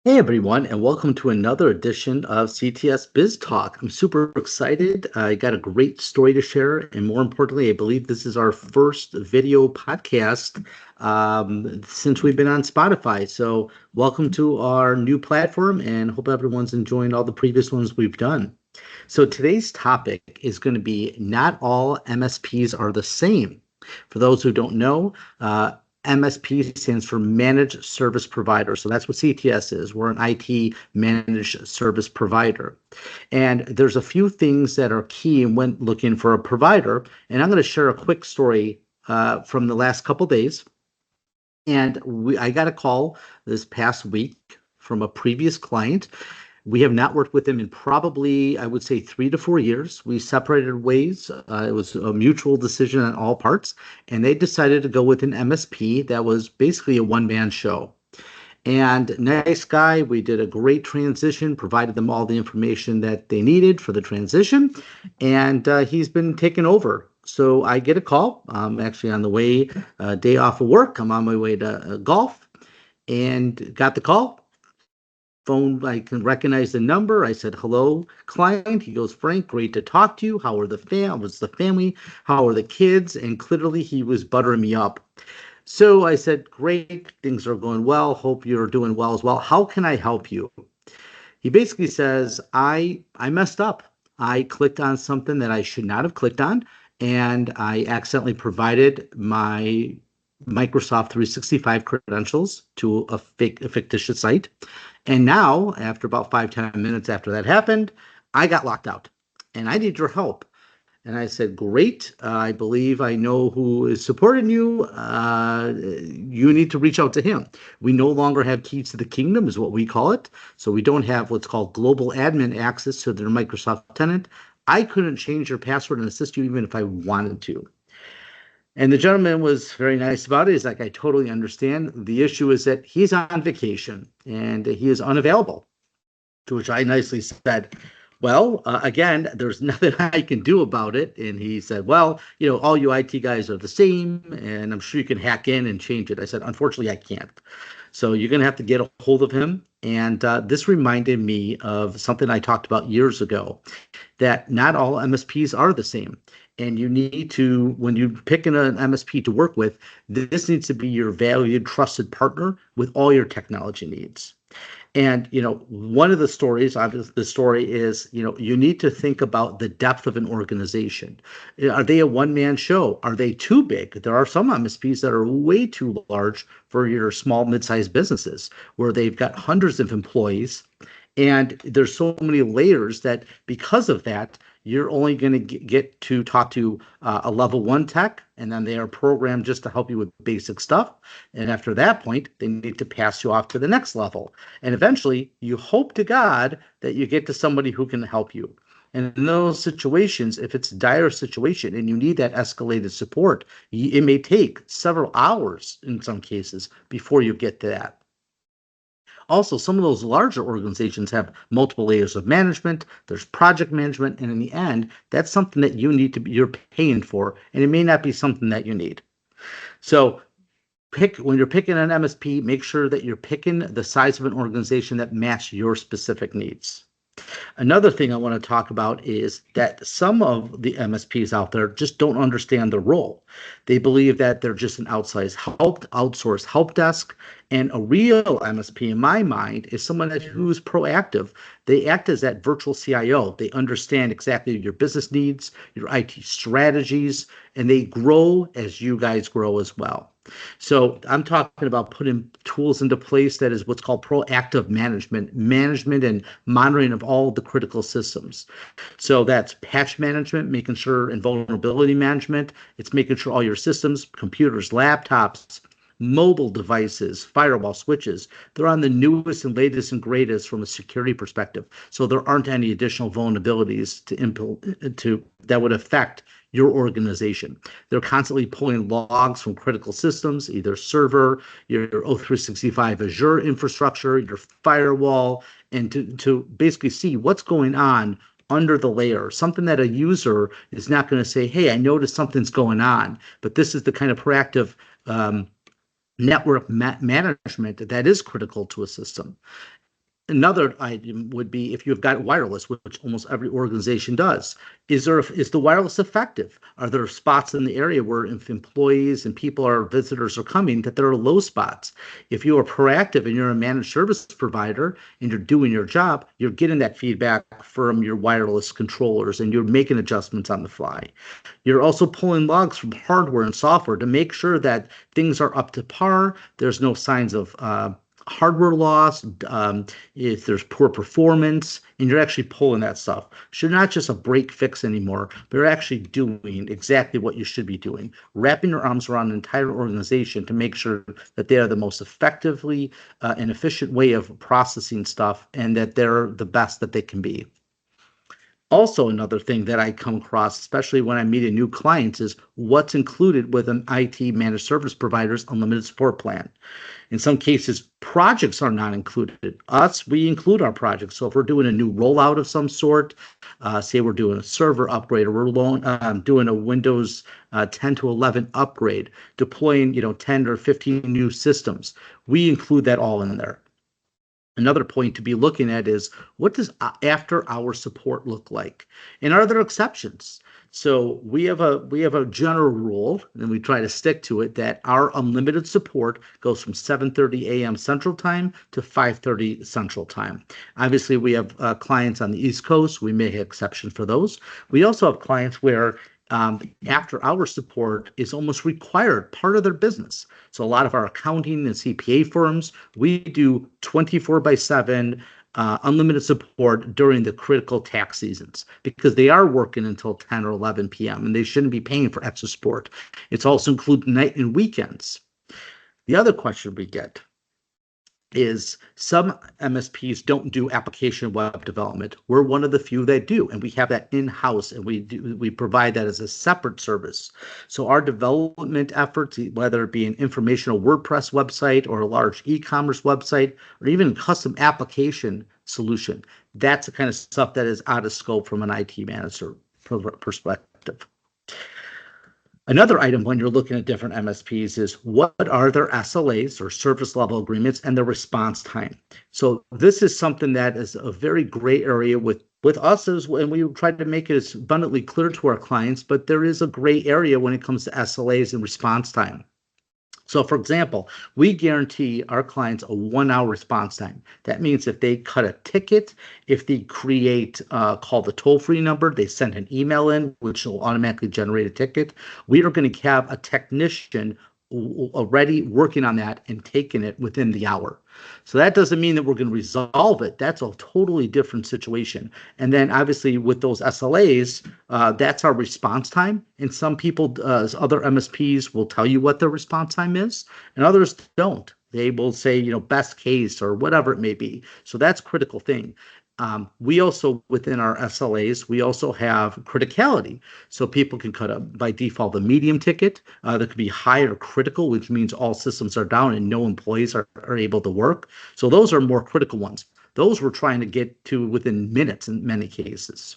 Hey everyone, and welcome to another edition of CTS Biz Talk. I'm super excited. I got a great story to share, and more importantly, I believe this is our first video podcast since we've been on Spotify. So, welcome to our new platform, and hope everyone's enjoying all the previous ones we've done. So, today's topic is going to be not all MSPs are the same. For those who don't know, MSP stands for Managed Service Provider. So that's what CTS is. We're an IT managed service provider. And there's a few things that are key when looking for a provider. And I'm going to share a quick story from the last couple days. And I got a call this past week from a previous client. We have not worked with them in probably, I would say, 3 to 4 years. We separated ways. It was a mutual decision on all parts, and they decided to go with an MSP that was basically a one-man show. And nice guy, we did a great transition, provided them all the information that they needed for the transition, and he's been taken over. So I get a call. I'm actually on the way, day off of work. I'm on my way to golf, and got the call. Phone, I can recognize the number. I said, hello, client. He goes, Frank, great to talk to you. How are the family? How are the kids? And clearly he was buttering me up. So I said, great, things are going well. Hope you're doing well as well. How can I help you? He basically says, I messed up. I clicked on something that I should not have clicked on, and I accidentally provided my Microsoft 365 credentials to a fictitious site. And now, after about 5-10 minutes after that happened, I got locked out and I need your help. And I said, great. I believe I know who is supporting you. You need to reach out to him. We no longer have keys to the kingdom, is what we call it. So we don't have what's called global admin access to their Microsoft tenant. I couldn't change your password and assist you even if I wanted to. And the gentleman was very nice about it. He's like, I totally understand. The issue is that he's on vacation and he is unavailable. To which I nicely said, well, again, there's nothing I can do about it. And he said, well, all you IT guys are the same, and I'm sure you can hack in and change it. I said, unfortunately, I can't. So you're going to have to get a hold of him. And this reminded me of something I talked about years ago, that not all MSPs are the same. And you need to, when you're picking an MSP to work with, this needs to be your valued, trusted partner with all your technology needs. And, one of the stories, obviously, the story is, you need to think about the depth of an organization. Are they a one-man show? Are they too big? There are some MSPs that are way too large for your small, mid-sized businesses, where they've got hundreds of employees. And there's so many layers that because of that, you're only going to get to talk to a level 1 tech, and then they are programmed just to help you with basic stuff. And after that point, they need to pass you off to the next level. And eventually, you hope to God that you get to somebody who can help you. And in those situations, if it's a dire situation and you need that escalated support, it may take several hours in some cases before you get to that. Also, some of those larger organizations have multiple layers of management. There's project management, and in the end, that's something that you're paying for, and it may not be something that you need. So when you're picking an MSP, make sure that you're picking the size of an organization that match your specific needs. Another thing I want to talk about is that some of the MSPs out there just don't understand the role. They believe that they're just an outsourced help desk. And a real MSP, in my mind, is someone who's proactive. They act as that virtual CIO. They understand exactly your business needs, your IT strategies, and they grow as you guys grow as well. So I'm talking about putting tools into place that is what's called proactive management and monitoring of all the critical systems. So that's patch management, making sure, and vulnerability management. It's making sure all your systems, computers, laptops, mobile devices, firewall switches, they're on the newest and latest and greatest from a security perspective. So there aren't any additional vulnerabilities that would affect your organization. They're constantly pulling logs from critical systems, either server, your O365 Azure infrastructure, your firewall, and to basically see what's going on under the layer, something that a user is not going to say, hey, I noticed something's going on. But this is the kind of proactive network management that is critical to a system. Another item would be if you've got wireless, which almost every organization does. Is the wireless effective? Are there spots in the area where if employees and people or visitors are coming that there are low spots? If you are proactive and you're a managed service provider and you're doing your job, you're getting that feedback from your wireless controllers and you're making adjustments on the fly. You're also pulling logs from hardware and software to make sure that things are up to par. There's no signs of hardware loss, if there's poor performance, and you're actually pulling that stuff. So you're not just a break fix anymore, but you're actually doing exactly what you should be doing, wrapping your arms around an entire organization to make sure that they are the most effectively and efficient way of processing stuff and that they're the best that they can be. Also, another thing that I come across, especially when I'm meeting new clients, is what's included with an IT managed service provider's unlimited support plan. In some cases, projects are not included. We include our projects. So if we're doing a new rollout of some sort, say we're doing a server upgrade or we're doing a Windows 10 to 11 upgrade, deploying 10 or 15 new systems, we include that all in there. Another point to be looking at is what does after hour support look like? And are there exceptions? So we have a general rule, and we try to stick to it, that our unlimited support goes from 7:30 a.m. Central Time to 5:30 Central Time. Obviously, we have clients on the East Coast. We may have exceptions for those. We also have clients where after hour support is almost required, part of their business. So a lot of our accounting and CPA firms, we do 24/7 unlimited support during the critical tax seasons because they are working until 10 or 11 p.m. and they shouldn't be paying for extra support. It's also include night and weekends. The other question we get is some MSPs don't do application web development. We're one of the few that do, and we have that in-house, and we provide that as a separate service. So our development efforts, whether it be an informational WordPress website or a large e-commerce website, or even a custom application solution, that's the kind of stuff that is out of scope from an IT manager perspective. Another item when you're looking at different MSPs is what are their SLAs or service level agreements and their response time. So this is something that is a very gray area with us, and we try to make it as abundantly clear to our clients, but there is a gray area when it comes to SLAs and response time. So for example, we guarantee our clients a 1 hour response time. That means if they cut a ticket, if they call the toll-free number, they send an email in, which will automatically generate a ticket, we are going to have a technician already working on that and taking it within the hour. So that doesn't mean that we're going to resolve it. That's a totally different situation. And then obviously with those SLAs, that's our response time. And some people, other MSPs will tell you what their response time is, and others don't. They will say, best case or whatever it may be. So that's a critical thing. We also, within our SLAs, we also have criticality. So people can cut by default, the medium ticket. There could be high or critical, which means all systems are down and no employees are able to work. So those are more critical ones. Those we're trying to get to within minutes in many cases.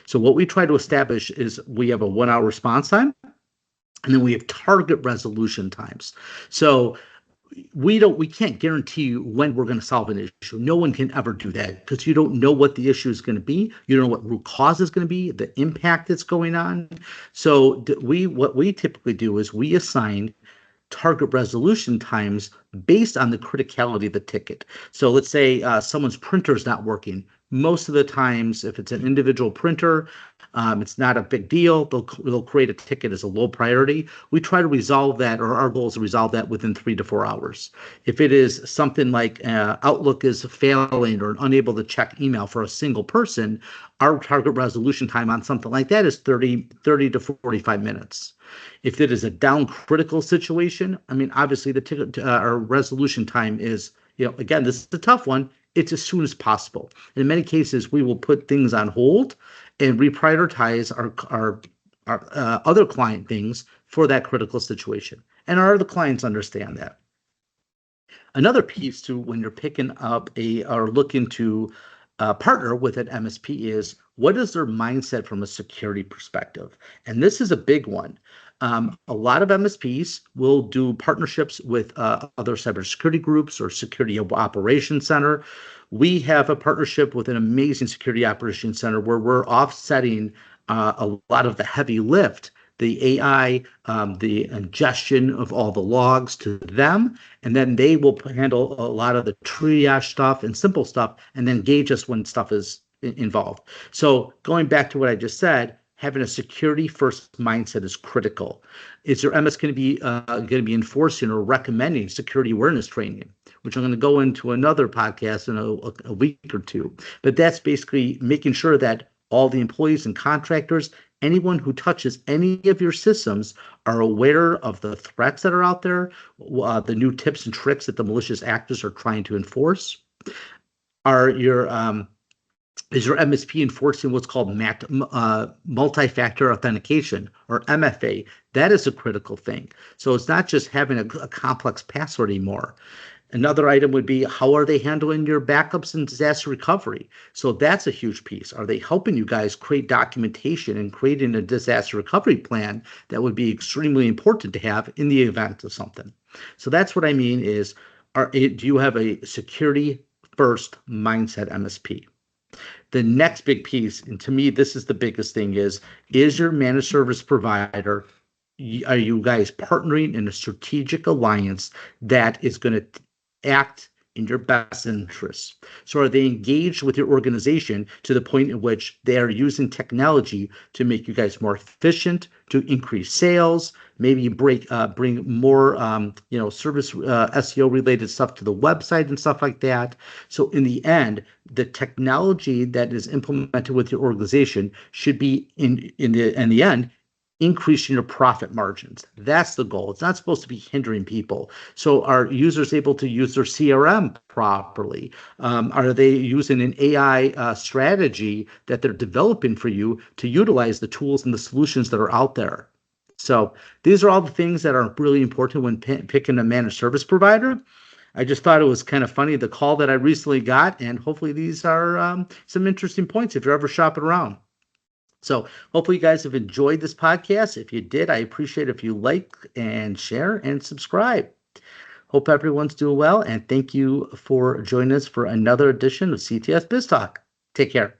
So what we try to establish is we have a 1 hour response time, and then we have target resolution times. So we can't guarantee you when we're going to solve an issue. No one can ever do that because you don't know what the issue is going to be. You don't know what root cause is going to be, the impact that's going on. So what we typically do is we assign target resolution times based on the criticality of the ticket. So let's say someone's printer is not working. Most of the times, if it's an individual printer, it's not a big deal. They'll create a ticket as a low priority. We try to resolve that, or our goal is to resolve that within 3 to 4 hours. If it is something like Outlook is failing or unable to check email for a single person, our target resolution time on something like that is 30 to 45 minutes. If it is a down critical situation, obviously the ticket our resolution time is, again, this is a tough one. It's as soon as possible. And in many cases, we will put things on hold and reprioritize our other client things for that critical situation. And our other clients understand that. Another piece to when you're picking up or looking to partner with an MSP is what is their mindset from a security perspective? And this is a big one. A lot of MSPs will do partnerships with other cybersecurity groups or security operations center. We have a partnership with an amazing security operations center where we're offsetting a lot of the heavy lift, the AI, the ingestion of all the logs to them, and then they will handle a lot of the triage stuff and simple stuff, and then gauge us when stuff is involved. So going back to what I just said, having a security first mindset is critical. Is your MS going to be enforcing or recommending security awareness training, which I'm going to go into another podcast in a week or two? But that's basically making sure that all the employees and contractors, anyone who touches any of your systems, are aware of the threats that are out there, the new tips and tricks that the malicious actors are trying to enforce. Are your is your MSP enforcing what's called multi-factor authentication, or MFA? That is a critical thing. So it's not just having a complex password anymore. Another item would be, how are they handling your backups and disaster recovery? So that's a huge piece. Are they helping you guys create documentation and creating a disaster recovery plan that would be extremely important to have in the event of something? So that's what I mean is, do you have a security first mindset MSP? The next big piece, and to me, this is the biggest thing, is your managed service provider, are you guys partnering in a strategic alliance that is going to act in your best interests? So are they engaged with your organization to the point in which they are using technology to make you guys more efficient, to increase sales, maybe bring more service SEO related stuff to the website and stuff like that? So in the end, the technology that is implemented with your organization should be in the end increasing your profit margins. That's the goal. It's not supposed to be hindering people. So are users able to use their CRM properly? Are they using an AI strategy that they're developing for you to utilize the tools and the solutions that are out there? So these are all the things that are really important when picking a managed service provider. I just thought it was kind of funny, the call that I recently got, and hopefully these are some interesting points if you're ever shopping around. So hopefully you guys have enjoyed this podcast. If you did, I appreciate if you like and share and subscribe. Hope everyone's doing well, and thank you for joining us for another edition of CTS Biz Talk. Take care.